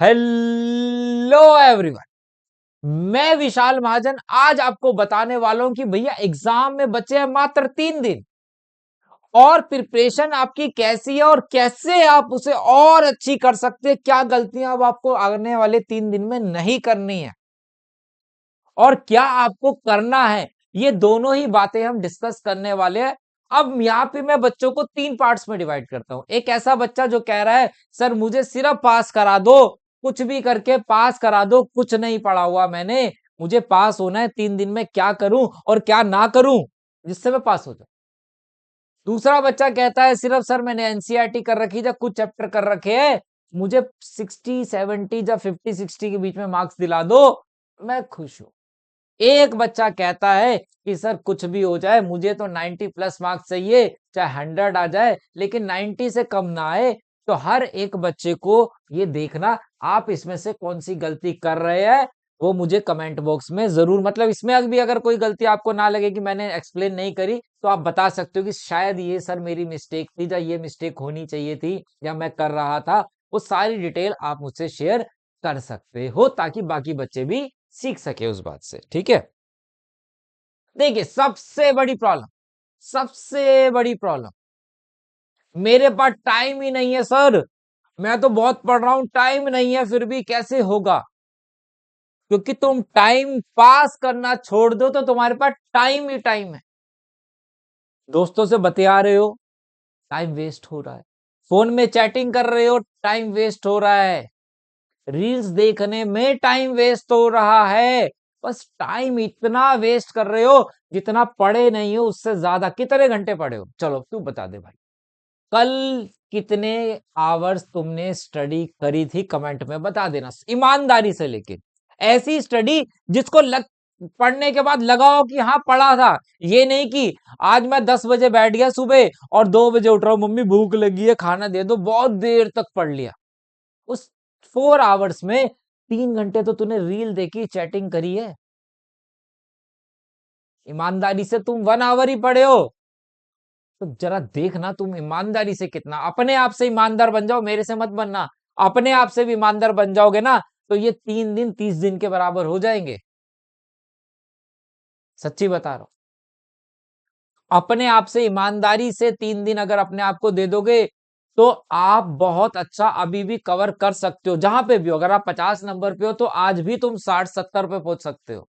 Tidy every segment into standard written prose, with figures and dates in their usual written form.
Hello everyone, मैं विशाल महाजन आज आपको बताने वाला हूं कि भैया एग्जाम में बचे हैं मात्र 3 दिन और प्रिपरेशन आपकी कैसी है और कैसे आप उसे और अच्छी कर सकते हैं। क्या गलतियां अब आपको आने वाले 3 दिन में नहीं करनी है और क्या आपको करना है, ये दोनों ही बातें हम डिस्कस करने वाले हैं। अब यहाँ पे मैं बच्चों को 3 पार्ट्स में डिवाइड करता हूं। एक ऐसा बच्चा जो कह रहा है सर मुझे सिर्फ पास करा दो, कुछ भी करके पास करा दो, कुछ नहीं पढ़ा हुआ मैंने, मुझे पास होना है, 3 दिन में क्या करूं और क्या ना करूं जिससे मैं पास हो जाऊं। दूसरा बच्चा कहता है सिर्फ सर मैंने एनसीईआरटी कर रखी है, कुछ चैप्टर कर रखे हैं, मुझे 60-70 या 50-60 के बीच में मार्क्स दिला दो, मैं खुश हूं। एक बच्चा कहता है कि सर कुछ भी हो जाए, मुझे तो 90+ मार्क्स चाहिए, चाहे 100 आ जाए लेकिन 90 से कम ना आए। तो हर एक बच्चे को ये देखना आप इसमें से कौन सी गलती कर रहे हैं, वो मुझे कमेंट बॉक्स में जरूर, मतलब इसमें अभी अगर कोई गलती आपको ना लगे कि मैंने एक्सप्लेन नहीं करी तो आप बता सकते हो कि शायद ये सर मेरी मिस्टेक थी या ये मिस्टेक होनी चाहिए थी या मैं कर रहा था। वो सारी डिटेल आप मुझसे शेयर कर सकते हो ताकि बाकी बच्चे भी सीख सके उस बात से। ठीक है, देखिए सबसे बड़ी प्रॉब्लम मेरे पास टाइम ही नहीं है सर, मैं तो बहुत पढ़ रहा हूं, टाइम नहीं है, फिर भी कैसे होगा? क्योंकि तुम टाइम पास करना छोड़ दो तो तुम्हारे पास टाइम ही टाइम है। दोस्तों से बतिया रहे हो, टाइम वेस्ट हो रहा है। फोन में चैटिंग कर रहे हो, टाइम वेस्ट हो रहा है। रील्स देखने में टाइम वेस्ट हो रहा है। बस टाइम इतना वेस्ट कर रहे हो जितना पढ़े नहीं हो उससे ज्यादा। कितने घंटे पढ़े हो, चलो तू बता दे भाई। कल कितने आवर्स तुमने स्टडी करी थी, कमेंट में बता देना ईमानदारी से। लेकिन ऐसी स्टडी जिसको पढ़ने के बाद लगाओ कि हाँ पढ़ा था। ये नहीं कि आज मैं 10 बजे बैठ गया सुबह और 2 बजे उठ रहा हूं, मम्मी भूख लगी है खाना दे दो, बहुत देर तक पढ़ लिया। उस 4 आवर्स में 3 घंटे तो तूने रील देखी, चैटिंग करी है। ईमानदारी से तुम 1 आवर ही पढ़े हो तो जरा देखना तुम ईमानदारी से कितना। अपने आप से ईमानदार बन जाओ, मेरे से मत बनना। अपने आप से भी ईमानदार बन जाओगे ना तो ये 3 दिन 30 दिन के बराबर हो जाएंगे। सच्ची बता रहा हूं, अपने आप से ईमानदारी से 3 दिन अगर अपने आप को दे दोगे तो आप बहुत अच्छा अभी भी कवर कर सकते हो। जहां पे भी हो, अगर आप 50 नंबर पे हो तो आज भी तुम 60-70 पे पहुंच सकते हो।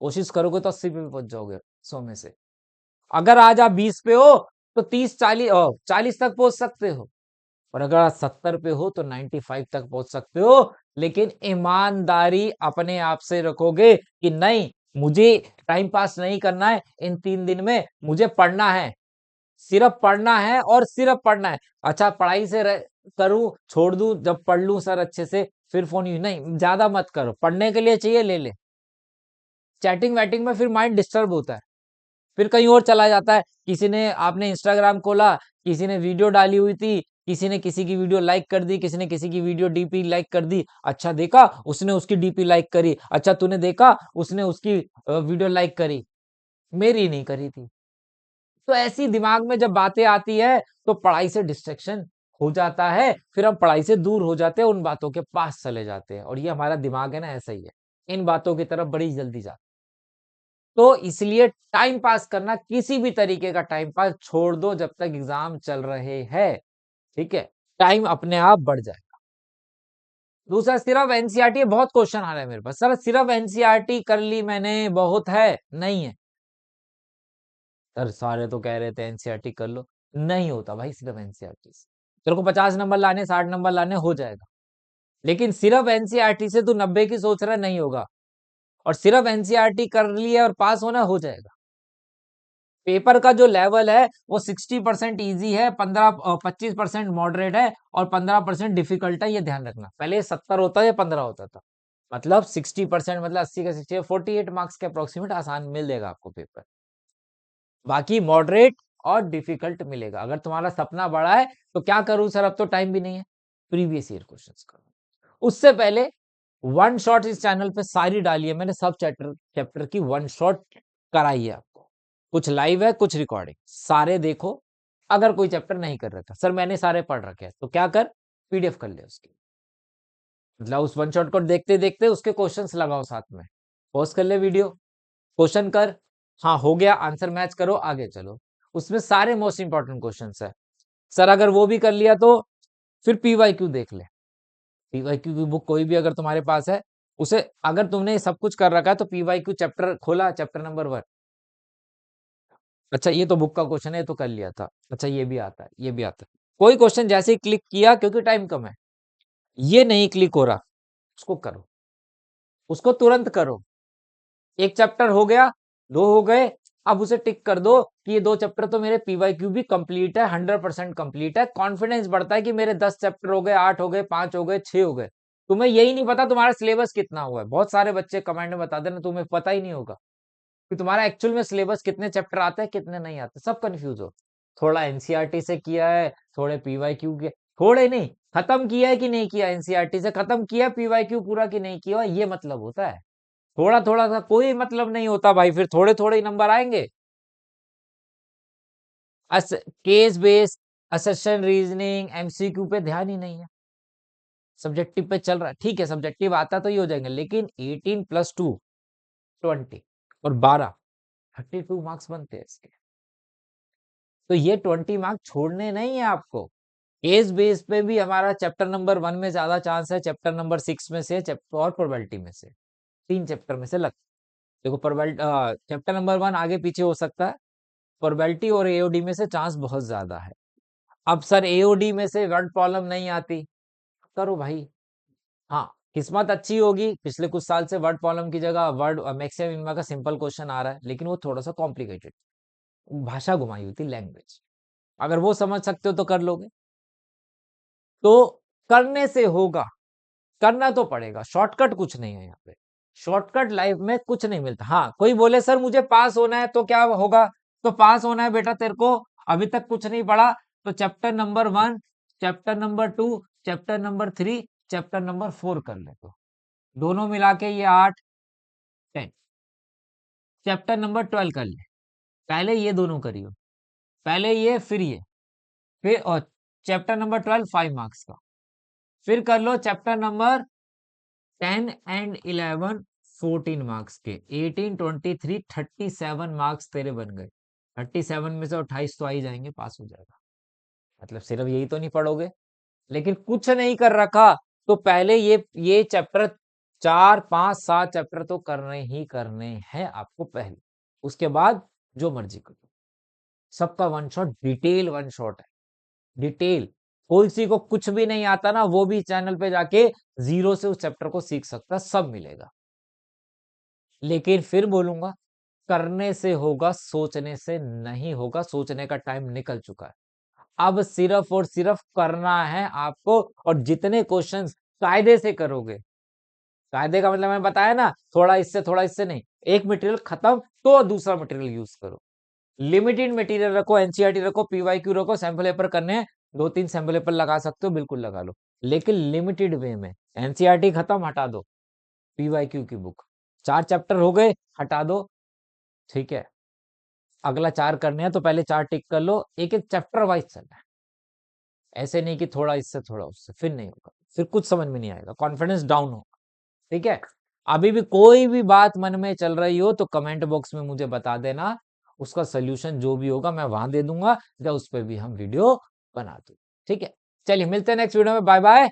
कोशिश करोगे तो 80 पे भी पहुंच जाओगे 100 में से। अगर आज आप 20 पे हो तो 30-40 तक पहुंच सकते हो। और अगर आप 70 पे हो तो 95 तक पहुंच सकते हो। लेकिन ईमानदारी अपने आप से रखोगे कि नहीं, मुझे टाइम पास नहीं करना है, इन 3 दिन में मुझे पढ़ना है, सिर्फ पढ़ना है और सिर्फ पढ़ना है। अच्छा पढ़ाई से करूं, छोड़ दूं, जब पढ़ लूं सर अच्छे से फिर फोन यूज नहीं, ज्यादा मत करो। पढ़ने के लिए चाहिए ले ले, चैटिंग वैटिंग में फिर माइंड डिस्टर्ब होता है, फिर कहीं और चला जाता है। किसी ने, आपने इंस्टाग्राम खोला, किसी ने वीडियो डाली हुई थी, किसी ने किसी की वीडियो लाइक कर दी, किसी ने किसी की वीडियो डीपी लाइक कर दी। अच्छा देखा, उसने उसकी डीपी लाइक करी। अच्छा तूने देखा, उसने उसकी वीडियो लाइक करी, मेरी नहीं करी थी। तो ऐसी दिमाग में जब बातें आती है तो पढ़ाई से डिस्ट्रैक्शन हो जाता है, फिर हम पढ़ाई से दूर हो जाते हैं, उन बातों के पास चले जाते हैं। और ये हमारा दिमाग है ना, ऐसा ही है, इन बातों की तरफ बड़ी जल्दी जाता है। तो इसलिए टाइम पास करना, किसी भी तरीके का टाइम पास छोड़ दो जब तक एग्जाम चल रहे हैं। ठीक है, टाइम अपने आप बढ़ जाएगा। दूसरा, सिर्फ एनसीईआरटी, बहुत क्वेश्चन आ रहा है मेरे पास, सर सिर्फ एनसीईआरटी कर ली मैंने बहुत है, नहीं है सर, सारे तो कह रहे थे एनसीईआरटी कर लो। नहीं होता भाई सिर्फ एनसीईआरटी से। तेरे को 50 नंबर लाने, 60 नंबर लाने, हो जाएगा। लेकिन सिर्फ एनसीईआरटी से तू 90 की सोच रहा है, नहीं होगा। और सिर्फ एनसीईआरटी कर ली है और पास होना, हो जाएगा। पेपर का जो लेवल है वो 60% ईजी है, 25% मॉडरेट है और 15% डिफिकल्ट है। ये ध्यान रखना, पहले 70 होता है या 15 होता था। मतलब 60%, मतलब 80 का 60, 48 मार्क्स के अप्रोक्सीमेट आसान मिल जाएगा आपको पेपर। बाकी मॉडरेट और डिफिकल्ट मिलेगा। अगर तुम्हारा सपना बड़ा है तो क्या करूं सर, अब तो टाइम भी नहीं है, प्रीवियस ईयर क्वेश्चंस करो। उससे पहले वन शॉट इस चैनल पे सारी डाली है मैंने, सब चैप्टर चैप्टर की वन शॉट कराई है आपको। कुछ लाइव है, कुछ रिकॉर्डिंग, सारे देखो। अगर कोई चैप्टर नहीं कर रखा, सर मैंने सारे पढ़ रखे हैं, तो क्या कर, पीडीएफ कर ले उसकी। मतलब उस वन शॉट को देखते देखते उसके क्वेश्चंस लगाओ साथ में, पॉज कर ले वीडियो, क्वेश्चन कर, हाँ हो गया, आंसर मैच करो, आगे चलो। उसमें सारे मोस्ट इंपॉर्टेंट क्वेश्चंस है। सर अगर वो भी कर लिया तो फिर पीवाईक्यू देख ले। पीवाईक्यू की बुक कोई भी अगर तुम्हारे पास है, उसे अगर तुमने सब कुछ कर रखा है तो पीवाईक्यू चैप्टर खोला, चैप्टर नंबर 1, अच्छा ये तो बुक का क्वेश्चन है, ये तो कर लिया था, अच्छा ये भी आता है, ये भी आता है। कोई क्वेश्चन जैसे ही क्लिक किया, क्योंकि टाइम कम है, ये नहीं क्लिक हो रहा, उसको करो, उसको तुरंत करो। एक चैप्टर हो गया, दो हो गए, अब उसे टिक कर दो कि ये 2 चैप्टर तो मेरे पीवाईक्यू भी कंप्लीट है, 100% कंप्लीट है। कॉन्फिडेंस बढ़ता है कि मेरे 10 चैप्टर हो गए, 8 हो गए, 5 हो गए, 6 हो गए। तुम्हें यही नहीं पता तुम्हारा सिलेबस कितना हुआ है। बहुत सारे बच्चे कमेंट में बता देना, तुम्हें पता ही नहीं होगा कि तुम्हारा एक्चुअल में सिलेबस कितने चैप्टर आते हैं, कितने नहीं आते, सब कंफ्यूज हो। थोड़ा एनसीईआरटी से किया है, थोड़े पीवाईक्यू के, थोड़े नहीं, खत्म किया है कि नहीं किया, एनसीईआरटी से खत्म किया, पीवाईक्यू पूरा कि नहीं किया, ये मतलब होता है। थोड़ा थोड़ा सा कोई मतलब नहीं होता भाई, फिर थोड़े थोड़े ही नंबर आएंगे। Case based, assertion reasoning, MCQ पे ध्यान ही नहीं है, सब्जेक्टिव पे चल रहा है। ठीक है, सब्जेक्टिव आता तो ही हो जाएंगे, लेकिन 18 + 2 20 और 12 32 मार्क्स बनते हैं इसके। तो ये 20 मार्क्स छोड़ने नहीं है आपको। केस बेस पे भी हमारा चैप्टर नंबर 1 में ज्यादा चांस है, चैप्टर नंबर 6 में से, चैप्टर और प्रोबेबिलिटी में से, 3 चैप्टर में से लग। देखो प्रोबेबिलिटी चैप्टर नंबर 1 आगे पीछे हो सकता है, प्रोबेबिलिटी और एओडी में से चांस बहुत ज्यादा है। अब सर एओडी में से वर्ड प्रॉब्लम नहीं आती, करो भाई। हाँ, किस्मत अच्छी होगी, पिछले कुछ साल से वर्ड प्रॉब्लम की जगह वर्ड मैक्सिमम मिनिमम का सिंपल क्वेश्चन आ रहा है, लेकिन वो थोड़ा सा कॉम्प्लिकेटेड, भाषा घुमाई हुई थी, लैंग्वेज। अगर वो समझ सकते हो तो कर लोगे। तो करने से होगा, करना तो पड़ेगा, शॉर्टकट कुछ नहीं है यहाँ पे। शॉर्टकट लाइफ में कुछ नहीं मिलता। हाँ, कोई बोले सर मुझे पास होना है तो क्या होगा, तो पास होना है बेटा तेरे को, अभी तक कुछ नहीं पढ़ा, तो chapter number 1, chapter number 2, chapter number 3, chapter number 4 कर ले, तो दोनों मिला के ये 8 10, चैप्टर नंबर 12 कर ले, पहले ये दोनों करियो, पहले ये फिर ये, फिर और चैप्टर नंबर 12 5 मार्क्स का, फिर कर लो चैप्टर नंबर 10 एंड 11 14 मार्क्स के, 18 23 37 मार्क्स तेरे बन गए। 37 में से 28 तो आ ही जाएंगे, पास हो जाएगा। मतलब सिर्फ यही तो नहीं पढ़ोगे, लेकिन कुछ नहीं कर रखा, तो पहले ये चैप्टर 4 5 7 चैप्टर तो करने ही करने हैं आपको पहले, उसके बाद जो मर्जी करो। सबका one shot, detail one shot है, डिटेल। कोई किसी को कुछ भी नहीं आता ना, वो भी चैनल पे जाके जीरो से उस चैप्टर को सीख सकता है, सब मिलेगा। लेकिन फिर बोलूंगा, करने से होगा, सोचने से नहीं होगा, सोचने का टाइम निकल चुका है। अब सिर्फ और सिर्फ करना है आपको, और जितने क्वेश्चंस कायदे से करोगे, कायदे का मतलब मैंने बताया ना, थोड़ा इससे नहीं, एक मटेरियल खत्म तो दूसरा मटेरियल यूज करो, लिमिटेड मटेरियल रखो, एनसीईआरटी रखो, पीवाईक्यू रखो, सैंपल पेपर करने हैं, 2-3 सैंपल पेपर लगा सकते हो, बिल्कुल लगा लो, लेकिन लिमिटेड वे में। एनसीईआरटी खत्म, हटा दो, पीवाईक्यू की बुक, 4 चैप्टर हो गए, हटा दो, ठीक है, अगला 4 करने हैं तो पहले 4 टिक कर लो, एक एक चैप्टर वाइज चलना है, ऐसे नहीं कि थोड़ा इससे थोड़ा उससे, फिर नहीं होगा, फिर कुछ समझ में नहीं आएगा, कॉन्फिडेंस डाउन होगा। ठीक है, अभी भी कोई भी बात मन में चल रही हो तो कमेंट बॉक्स में मुझे बता देना, उसका सोल्यूशन जो भी होगा मैं वहां दे दूंगा, या उस पर भी हम वीडियो बना दूं। ठीक है, चलिए मिलते हैं नेक्स्ट वीडियो में, बाय बाय।